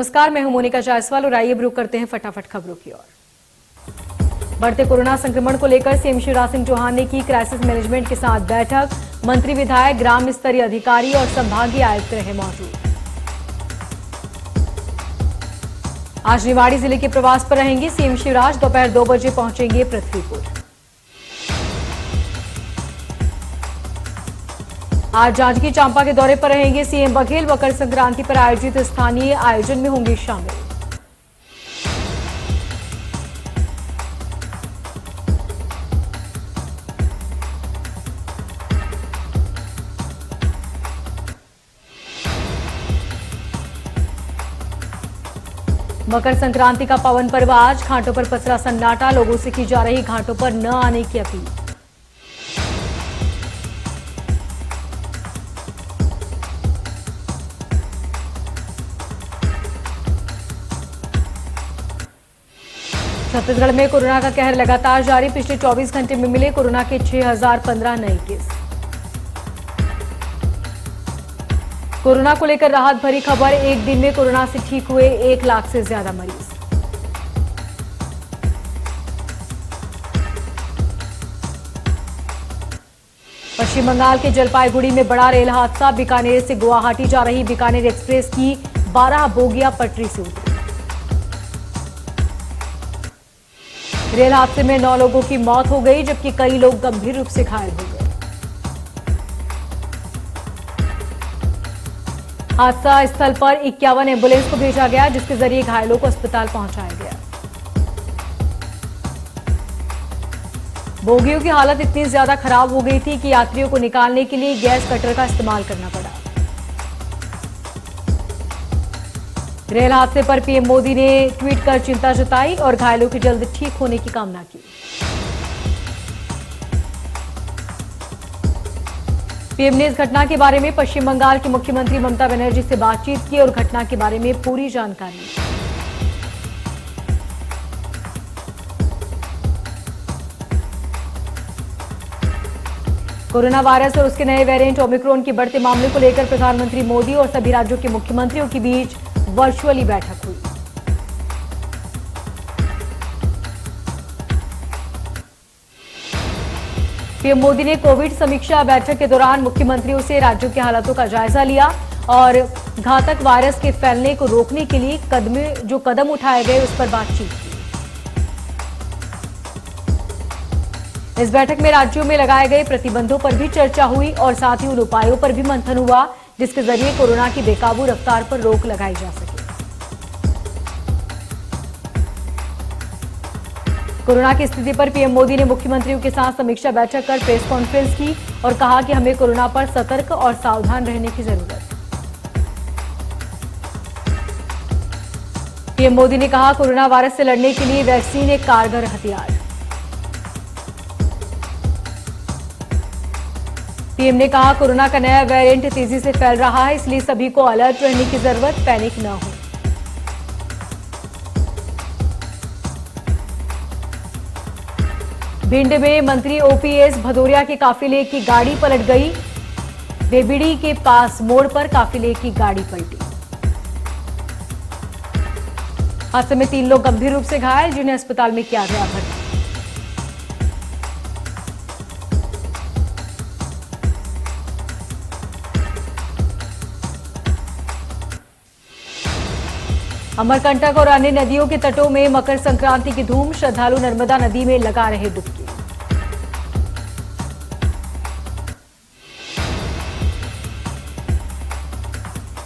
नमस्कार, मैं हूं मोनिका जायसवाल और आइए रुक करते हैं फटाफट खबरों की ओर। बढ़ते कोरोना संक्रमण को लेकर सीएम शिवराज सिंह चौहान ने की क्राइसिस मैनेजमेंट के साथ बैठक। मंत्री, विधायक, ग्राम स्तरीय अधिकारी और संभागीय आयुक्त रहे मौजूद। आज निवाड़ी जिले के प्रवास पर रहेंगे सीएम शिवराज। दोपहर 2 बजे पहुंचेंगे पृथ्वीपुर। आज जांजगीर चांपा के दौरे पर रहेंगे सीएम बघेल। मकर संक्रांति पर आयोजित स्थानीय आयोजन में होंगे शामिल। मकर संक्रांति का पावन पर्व आज। घाटों पर पसरा सन्नाटा। लोगों से की जा रही घाटों पर न आने की अपील। छत्तीसगढ़ में कोरोना का कहर लगातार जारी। पिछले 24 घंटे में मिले कोरोना के 6015 नए केस। कोरोना को लेकर राहत भरी खबर। एक दिन में कोरोना से ठीक हुए 1 लाख से ज्यादा मरीज। पश्चिम बंगाल के जलपाईगुड़ी में बड़ा रेल हादसा। बीकानेर से गुवाहाटी जा रही बीकानेर एक्सप्रेस की 12 बोगियां पटरी से उतरी। रेल हादसे में 9 लोगों की मौत हो गई, जबकि कई लोग गंभीर रूप से घायल हो गए। हादसा स्थल पर 51 एम्बुलेंस को भेजा गया, जिसके जरिए घायलों को अस्पताल पहुंचाया गया। बोगियों की हालत इतनी ज्यादा खराब हो गई थी कि यात्रियों को निकालने के लिए गैस कटर का इस्तेमाल करना पड़ा। रेल हादसे पर पीएम मोदी ने ट्वीट कर चिंता जताई और घायलों के जल्द ठीक होने की कामना की। पीएम ने इस घटना के बारे में पश्चिम बंगाल की मुख्यमंत्री ममता बनर्जी से बातचीत की और घटना के बारे में पूरी जानकारी ली। कोरोना वायरस और उसके नए वेरिएंट ओमिक्रॉन के बढ़ते मामले को लेकर प्रधानमंत्री मोदी और सभी राज्यों के मुख्यमंत्रियों के बीच वर्चुअली बैठक हुई। पीएम मोदी ने कोविड समीक्षा बैठक के दौरान मुख्यमंत्रियों से राज्यों की हालातों का जायजा लिया और घातक वायरस के फैलने को रोकने के लिए कदम उठाए गए उस पर बातचीत की। इस बैठक में राज्यों में लगाए गए प्रतिबंधों पर भी चर्चा हुई और साथ ही उन उपायों पर भी मंथन हुआ जिसके जरिए कोरोना की बेकाबू रफ्तार पर रोक लगाई जा सके। कोरोना की स्थिति पर पीएम मोदी ने मुख्यमंत्रियों के साथ समीक्षा बैठक कर प्रेस कॉन्फ्रेंस की और कहा कि हमें कोरोना पर सतर्क और सावधान रहने की जरूरत है। पीएम मोदी ने कहा, कोरोना वायरस से लड़ने के लिए वैक्सीन एक कारगर हथियार। पीएम ने कहा, कोरोना का नया वेरिएंट तेजी से फैल रहा है, इसलिए सभी को अलर्ट रहने की जरूरत, पैनिक न हो। भिंड में मंत्री ओपीएस भदौरिया के काफिले की गाड़ी पलट गई। बेबिड़ी के पास मोड़ पर काफिले की गाड़ी पलटी। हादसे में 3 लोग गंभीर रूप से घायल, जिन्हें अस्पताल में किया गया भर्ती। अमरकंटक और अन्य नदियों के तटों में मकर संक्रांति की धूम। श्रद्धालु नर्मदा नदी में लगा रहे डुबकी।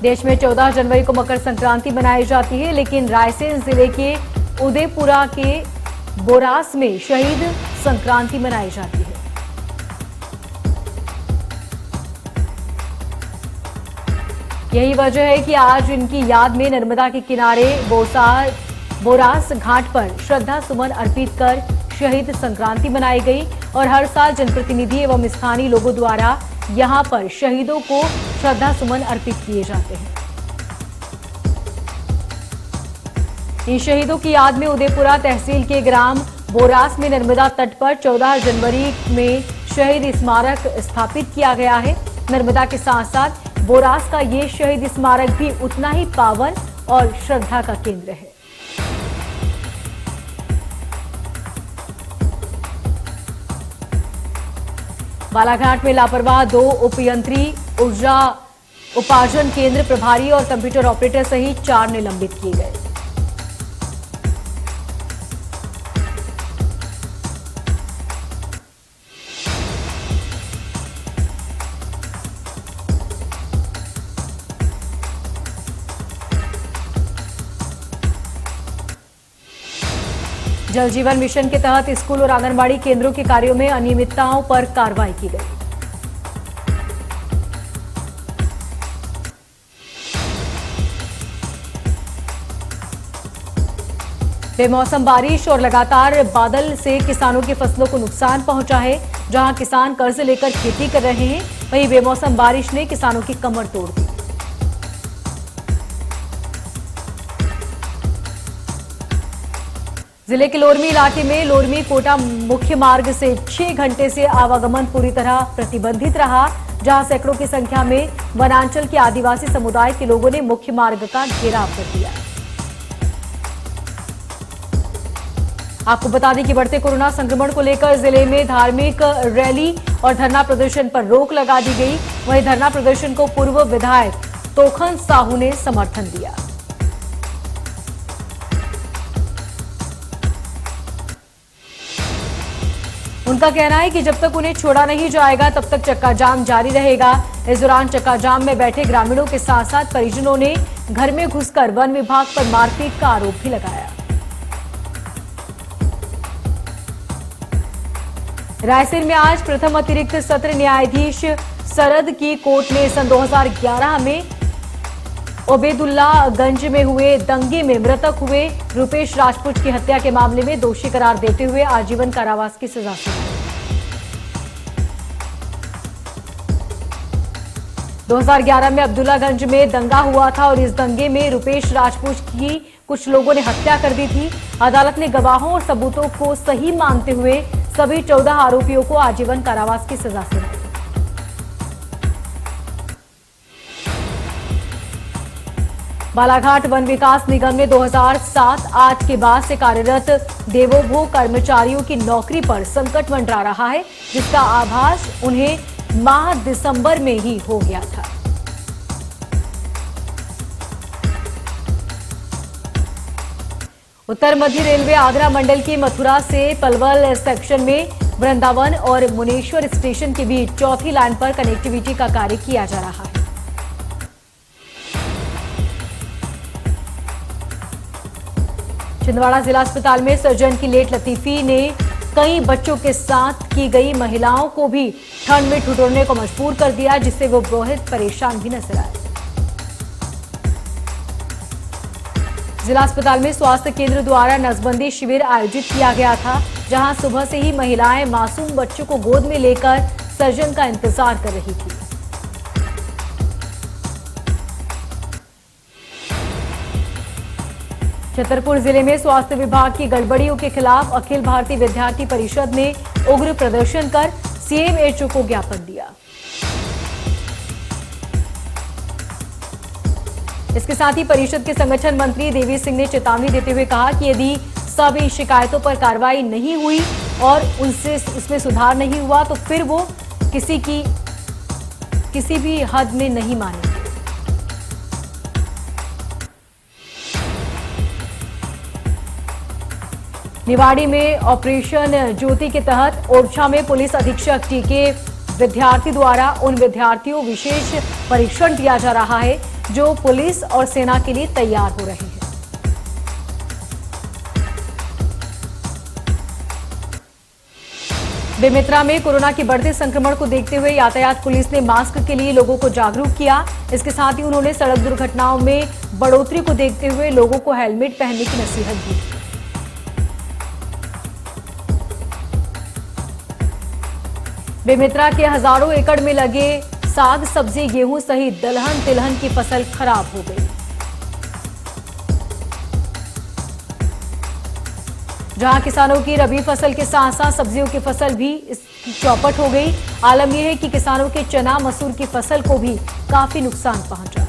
देश में 14 जनवरी को मकर संक्रांति मनाई जाती है, लेकिन रायसेन जिले के उदयपुरा के बोरास में शहीद संक्रांति मनाई जाती है। यही वजह है कि आज इनकी याद में नर्मदा के किनारे बोरास घाट पर श्रद्धा सुमन अर्पित कर शहीद संक्रांति मनाई गई और हर साल जनप्रतिनिधि एवं स्थानीय लोगों द्वारा यहां पर शहीदों को श्रद्धा सुमन अर्पित किए जाते हैं। इन शहीदों की याद में उदयपुरा तहसील के ग्राम बोरास में नर्मदा तट पर 14 जनवरी में शहीद स्मारक स्थापित किया गया है। नर्मदा के साथ साथ बोरास का ये शहीद स्मारक भी उतना ही पावन और श्रद्धा का केंद्र है। बालाघाट में लापरवाह 2 उपयंत्री, ऊर्जा उपार्जन केंद्र प्रभारी और कंप्यूटर ऑपरेटर सहित 4 निलंबित किए गए। जल जीवन मिशन के तहत स्कूल और आंगनबाड़ी केंद्रों के कार्यों में अनियमितताओं पर कार्रवाई की गई। बेमौसम बारिश और लगातार बादल से किसानों की फसलों को नुकसान पहुंचा है। जहां किसान कर्ज लेकर खेती कर रहे हैं, वहीं बेमौसम बारिश ने किसानों की कमर तोड़ दी। जिले के लोरमी इलाके में लोरमी कोटा मुख्य मार्ग से 6 घंटे से आवागमन पूरी तरह प्रतिबंधित रहा, जहां सैकड़ों की संख्या में वनांचल के आदिवासी समुदाय के लोगों ने मुख्य मार्ग का घेराव कर दिया। आपको बता दें कि बढ़ते कोरोना संक्रमण को लेकर जिले में धार्मिक रैली और धरना प्रदर्शन पर रोक लगा दी गई। वहीं धरना प्रदर्शन को पूर्व विधायक तोखन साहू ने समर्थन दिया। उनका कहना है कि जब तक उन्हें छोड़ा नहीं जाएगा तब तक चक्का जाम जारी रहेगा। इस दौरान चक्का जाम में बैठे ग्रामीणों के साथ साथ परिजनों ने घर में घुसकर वन विभाग पर मारपीट का आरोप भी लगाया। रायसेन में आज प्रथम अतिरिक्त सत्र न्यायाधीश सरद की कोर्ट ने सन 2011 में ओबेदुल्लागंज में हुए दंगे में मृतक हुए रुपेश राजपूत की हत्या के मामले में दोषी करार देते हुए आजीवन कारावास की सजा सुनाई। 2011 में अब्दुल्लागंज में दंगा हुआ था और इस दंगे में रुपेश राजपूत की कुछ लोगों ने हत्या कर दी थी। अदालत ने गवाहों और सबूतों को सही मानते हुए सभी 14 आरोपियों को आजीवन कारावास की सजा सुनाई। बालाघाट वन विकास निगम ने 2007-8 के बाद से कार्यरत देवोभोग कर्मचारियों की नौकरी पर संकट मंडरा रहा है, जिसका आभास उन्हें माह दिसंबर में ही हो गया था। उत्तर मध्य रेलवे आगरा मंडल की मथुरा से पलवल सेक्शन में वृंदावन और मुनेश्वर स्टेशन के बीच चौथी लाइन पर कनेक्टिविटी का कार्य किया जा रहा है। छिंदवाड़ा जिला अस्पताल में सर्जन की लेट लतीफी ने कई बच्चों के साथ की गई महिलाओं को भी ठंड में ठिठुरने को मजबूर कर दिया, जिससे वो बहुत परेशान भी नजर आए। जिला अस्पताल में स्वास्थ्य केंद्र द्वारा नसबंदी शिविर आयोजित किया गया था, जहां सुबह से ही महिलाएं मासूम बच्चों को गोद में लेकर सर्जन का इंतजार कर रही थी। छतरपुर जिले में स्वास्थ्य विभाग की गड़बड़ियों के खिलाफ अखिल भारतीय विद्यार्थी परिषद ने उग्र प्रदर्शन कर सीएमएचओ को ज्ञापन दिया। इसके साथ ही परिषद के संगठन मंत्री देवी सिंह ने चेतावनी देते हुए कहा कि यदि सभी शिकायतों पर कार्रवाई नहीं हुई और उसमें सुधार नहीं हुआ तो फिर वो किसी भी हद में नहीं मानेंगे। निवाड़ी में ऑपरेशन ज्योति के तहत ओरछा में पुलिस अधीक्षक टीके विद्यार्थी द्वारा उन विद्यार्थियों विशेष परीक्षण दिया जा रहा है जो पुलिस और सेना के लिए तैयार हो रहे हैं। बेमेतरा में कोरोना के बढ़ते संक्रमण को देखते हुए यातायात पुलिस ने मास्क के लिए लोगों को जागरूक किया। इसके साथ ही उन्होंने सड़क दुर्घटनाओं में बढ़ोतरी को देखते हुए लोगों को हेलमेट पहनने की नसीहत दी। बेमेतरा के हजारों एकड़ में लगे साग सब्जी गेहूं सहित दलहन तिलहन की फसल खराब हो गई। जहां किसानों की रबी फसल के साथ साथ सब्जियों की फसल भी चौपट हो गई। आलम यह है कि किसानों के चना मसूर की फसल को भी काफी नुकसान पहुंचा।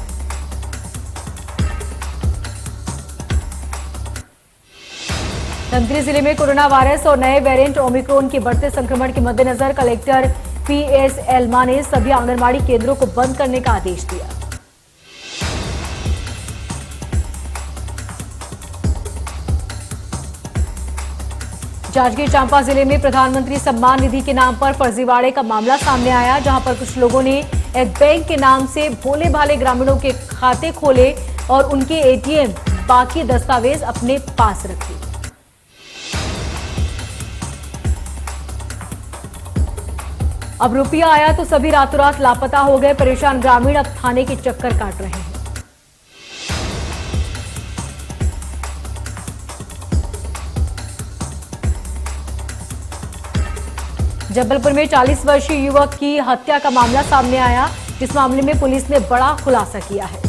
धमतरी जिले में कोरोना वायरस और नए वेरिएंट ओमिक्रॉन के बढ़ते संक्रमण के मद्देनजर कलेक्टर पीएस एल्मा ने सभी आंगनबाड़ी केंद्रों को बंद करने का आदेश दिया। जांजगीर चांपा जिले में प्रधानमंत्री सम्मान निधि के नाम पर फर्जीवाड़े का मामला सामने आया, जहां पर कुछ लोगों ने एक बैंक के नाम से भोले भाले ग्रामीणों के खाते खोले और उनके एटीएम बाकी दस्तावेज अपने पास रखे। अब रुपया आया तो सभी रातों रात लापता हो गए। परेशान ग्रामीण अब थाने के चक्कर काट रहे हैं। जबलपुर में 40 वर्षीय युवक की हत्या का मामला सामने आया, जिस मामले में पुलिस ने बड़ा खुलासा किया है।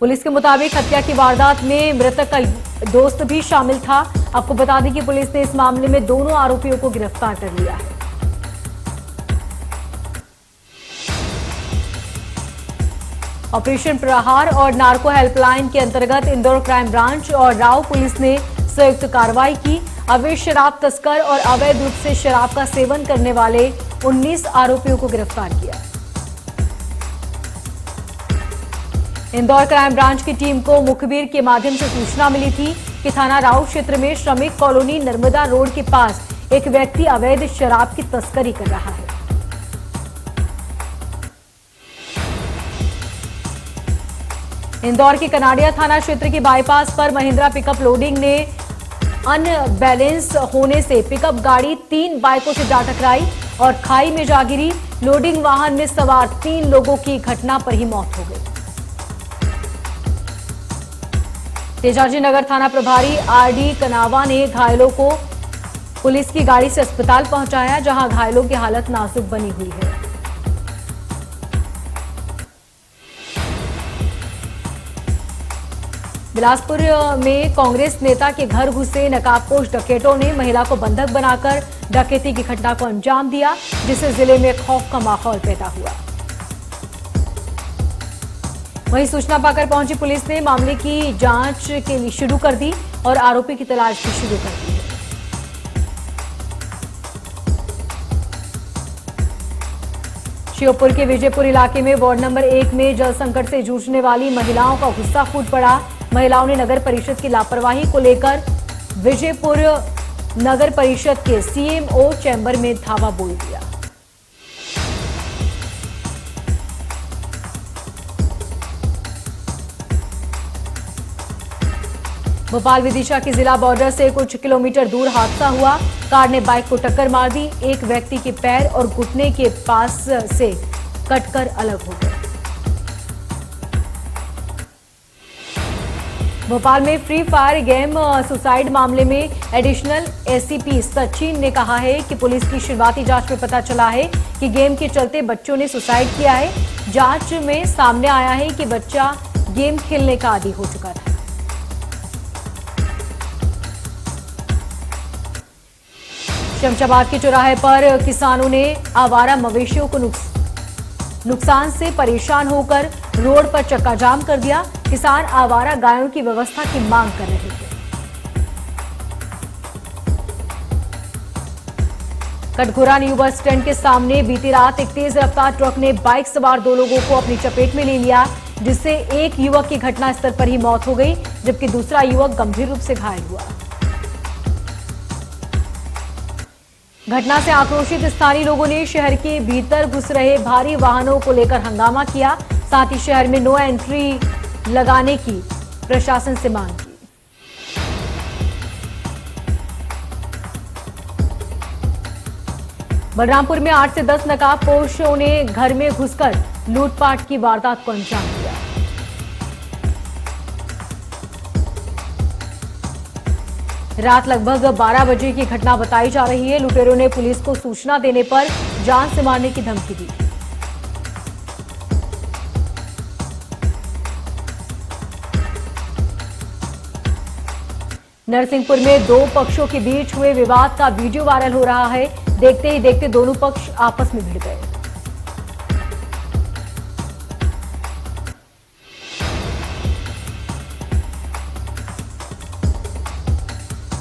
पुलिस के मुताबिक हत्या की वारदात में मृतक का दोस्त भी शामिल था। आपको बता दें कि पुलिस ने इस मामले में दोनों आरोपियों को गिरफ्तार कर लिया है। ऑपरेशन प्रहार और नार्को हेल्पलाइन के अंतर्गत इंदौर क्राइम ब्रांच और राव पुलिस ने संयुक्त कार्रवाई की। अवैध शराब तस्कर और अवैध रूप से शराब का सेवन करने वाले 19 आरोपियों को गिरफ्तार किया। इंदौर क्राइम ब्रांच की टीम को मुखबिर के माध्यम से सूचना मिली थी कि थाना राव क्षेत्र में श्रमिक कॉलोनी नर्मदा रोड के पास एक व्यक्ति अवैध शराब की तस्करी कर रहा है। इंदौर के कनाडिया थाना क्षेत्र के बाईपास पर महिंद्रा पिकअप लोडिंग ने अनबैलेंस होने से पिकअप गाड़ी 3 बाइकों से जा टकराई और खाई में जा गिरी। लोडिंग वाहन में सवार 3 लोगों की घटना पर ही मौत हो गई। तेजाजी नगर थाना प्रभारी आरडी कनावा ने घायलों को पुलिस की गाड़ी से अस्पताल पहुंचाया, जहां घायलों की हालत नाजुक बनी हुई है। बिलासपुर में कांग्रेस नेता के घर घुसे नकाबपोश डकैतों ने महिला को बंधक बनाकर डकैती की घटना को अंजाम दिया, जिससे जिले में खौफ का माहौल पैदा हुआ। वहीं सूचना पाकर पहुंची पुलिस ने मामले की जांच के लिए शुरू कर दी और आरोपी की तलाश भी शुरू कर दी है। श्योपुर के विजयपुर इलाके में वार्ड नंबर 1 में जल संकट से जूझने वाली महिलाओं का गुस्सा फूट पड़ा। महिलाओं ने नगर परिषद की लापरवाही को लेकर विजयपुर नगर परिषद के सीएमओ चैम्बर में धावा बोल दिया। भोपाल विदिशा की जिला बॉर्डर से कुछ किलोमीटर दूर हादसा हुआ। कार ने बाइक को टक्कर मार दी। एक व्यक्ति के पैर और घुटने के पास से कटकर अलग हो गए। भोपाल में फ्री फायर गेम सुसाइड मामले में एडिशनल एसीपी सचिन ने कहा है कि पुलिस की शुरुआती जांच में पता चला है कि गेम के चलते बच्चों ने सुसाइड किया है। जांच में सामने आया है कि बच्चा गेम खेलने का आदी हो चुका था। शमशाबाद के चौराहे पर किसानों ने आवारा मवेशियों को नुकसान से परेशान होकर रोड पर चक्का जाम कर दिया। किसान आवारा गायों की व्यवस्था की मांग कर रहे थे। कटघोरा न्यू बस स्टैंड के सामने बीती रात एक तेज रफ्तार ट्रक ने बाइक सवार 2 लोगों को अपनी चपेट में ले लिया, जिससे एक युवक की घटनास्थल पर ही मौत हो गई, जबकि दूसरा युवक गंभीर रूप से घायल हुआ। घटना से आक्रोशित स्थानीय लोगों ने शहर के भीतर घुस रहे भारी वाहनों को लेकर हंगामा किया। साथ ही शहर में नो एंट्री लगाने की प्रशासन से मांग की। बलरामपुर में 8 से 10 नकाबपोशों ने घर में घुसकर लूटपाट की वारदात को अंजाम दिया। रात लगभग 12 बजे की घटना बताई जा रही है। लुटेरों ने पुलिस को सूचना देने पर जान से मारने की धमकी दी। नरसिंहपुर में 2 पक्षों के बीच हुए विवाद का वीडियो वायरल हो रहा है। देखते ही देखते दोनों पक्ष आपस में भिड़ गए।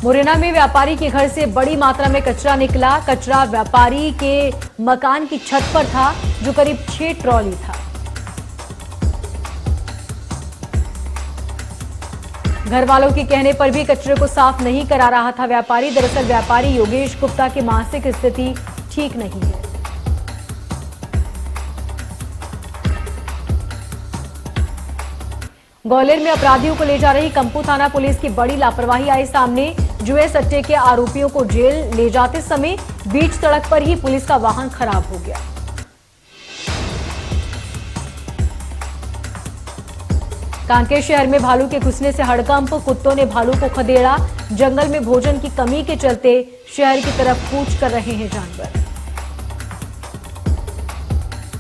मुरैना में व्यापारी के घर से बड़ी मात्रा में कचरा निकला। कचरा व्यापारी के मकान की छत पर था, जो करीब 6 ट्रॉली था। घर वालों के कहने पर भी कचरे को साफ नहीं करा रहा था व्यापारी। दरअसल व्यापारी योगेश गुप्ता की मानसिक स्थिति ठीक नहीं है। ग्वालियर में अपराधियों को ले जा रही कंपू थाना पुलिस की बड़ी लापरवाही आई सामने। जुए सट्टे के आरोपियों को जेल ले जाते समय बीच सड़क पर ही पुलिस का वाहन खराब हो गया। कांकेर शहर में भालू के घुसने से हड़कंप। कुत्तों ने भालू को खदेड़ा। जंगल में भोजन की कमी के चलते शहर की तरफ कूच कर रहे हैं जानवर।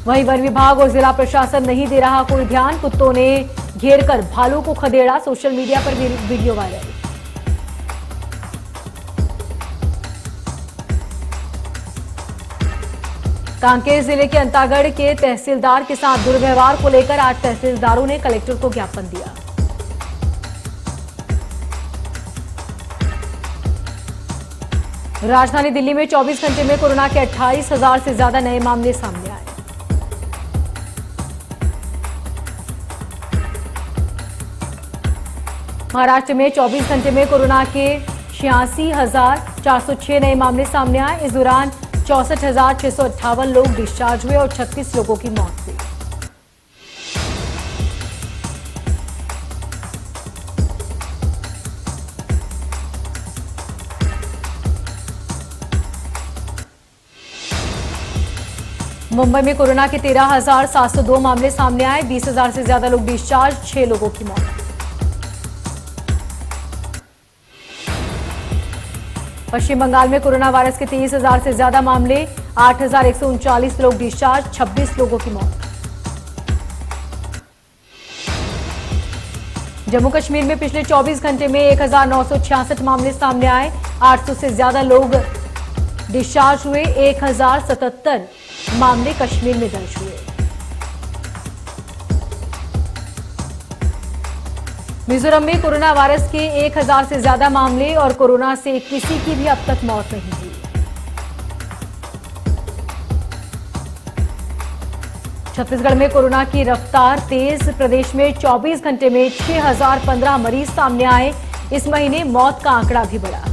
वहीं वन विभाग और जिला प्रशासन नहीं दे रहा कोई ध्यान। कुत्तों ने घेरकर भालू को खदेड़ा। सोशल मीडिया पर वीडियो वायरल। कांकेर जिले के अंतागढ़ के तहसीलदार के साथ दुर्व्यवहार को लेकर आज तहसीलदारों ने कलेक्टर को ज्ञापन दिया। राजधानी दिल्ली में 24 घंटे में कोरोना के 28,000 से ज्यादा नए मामले सामने आए। महाराष्ट्र में 24 घंटे में कोरोना के 86,406 नए मामले सामने आए। इस दौरान 64,658 लोग डिस्चार्ज हुए और 36 लोगों की मौत हुई। मुंबई में कोरोना के 13,702 मामले सामने आए। 20,000 से ज्यादा लोग डिस्चार्ज, 6 लोगों की मौत। पश्चिम बंगाल में कोरोना वायरस के 23,000 से ज्यादा मामले। 8,139 लोग डिस्चार्ज, 26 लोगों की मौत। जम्मू कश्मीर में पिछले 24 घंटे में 1,966 मामले सामने आए। 800 से ज्यादा लोग डिस्चार्ज हुए। 1,077 मामले कश्मीर में दर्ज हुए। मिजोरम में कोरोना वायरस के 1,000 से ज्यादा मामले और कोरोना से किसी की भी अब तक मौत नहीं हुई। छत्तीसगढ़ में कोरोना की रफ्तार तेज। प्रदेश में 24 घंटे में 6,015 मरीज सामने आए। इस महीने मौत का आंकड़ा भी बढ़ा।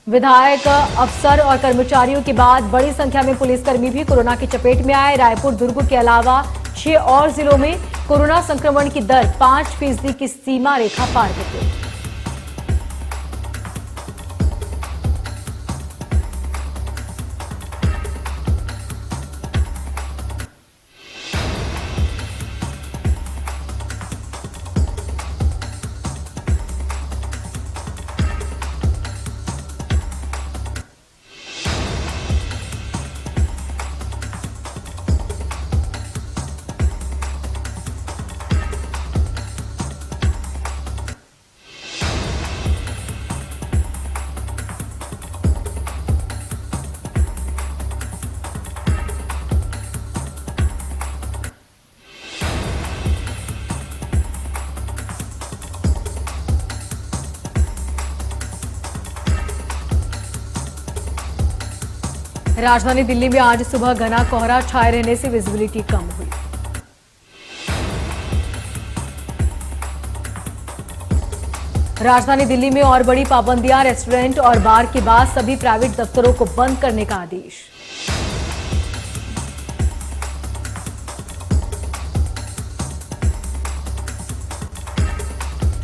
विधायक, अफसर और कर्मचारियों के बाद बड़ी संख्या में पुलिसकर्मी भी कोरोना की चपेट में आए। रायपुर, दुर्ग के अलावा 6 और जिलों में कोरोना संक्रमण की दर 5% की सीमा रेखा पार कर गई। राजधानी दिल्ली में आज सुबह घना कोहरा छाए रहने से विजिबिलिटी कम हुई। राजधानी दिल्ली में और बड़ी पाबंदियां। रेस्टोरेंट और बार के बाद सभी प्राइवेट दफ्तरों को बंद करने का आदेश।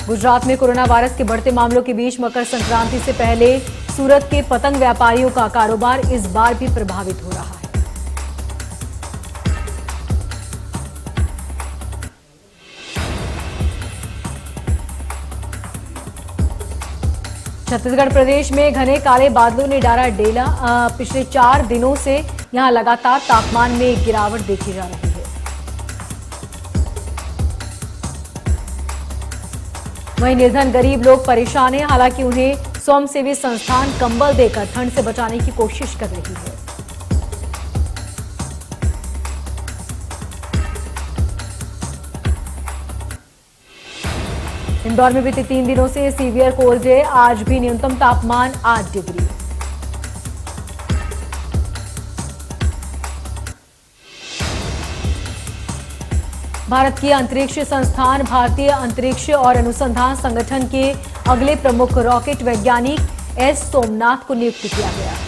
गुजरात में कोरोना वायरस के बढ़ते मामलों के बीच मकर संक्रांति से पहले सूरत के पतंग व्यापारियों का कारोबार इस बार भी प्रभावित हो रहा है। छत्तीसगढ़ प्रदेश में घने काले बादलों ने डाला डेला। पिछले 4 दिनों से यहां लगातार तापमान में गिरावट देखी जा रही है। वहीं निर्धन गरीब लोग परेशान हैं। हालांकि उन्हें स्वयंसेवी संस्थान कंबल देकर ठंड से बचाने की कोशिश कर रही है। इंदौर में बीते 3 दिनों से सीवियर कोल्ड है। आज भी न्यूनतम तापमान 8 डिग्री। भारत की अंतरिक्ष संस्थान भारतीय अंतरिक्ष और अनुसंधान संगठन के अगले प्रमुख रॉकेट वैज्ञानिक एस सोमनाथ को नियुक्त किया गया।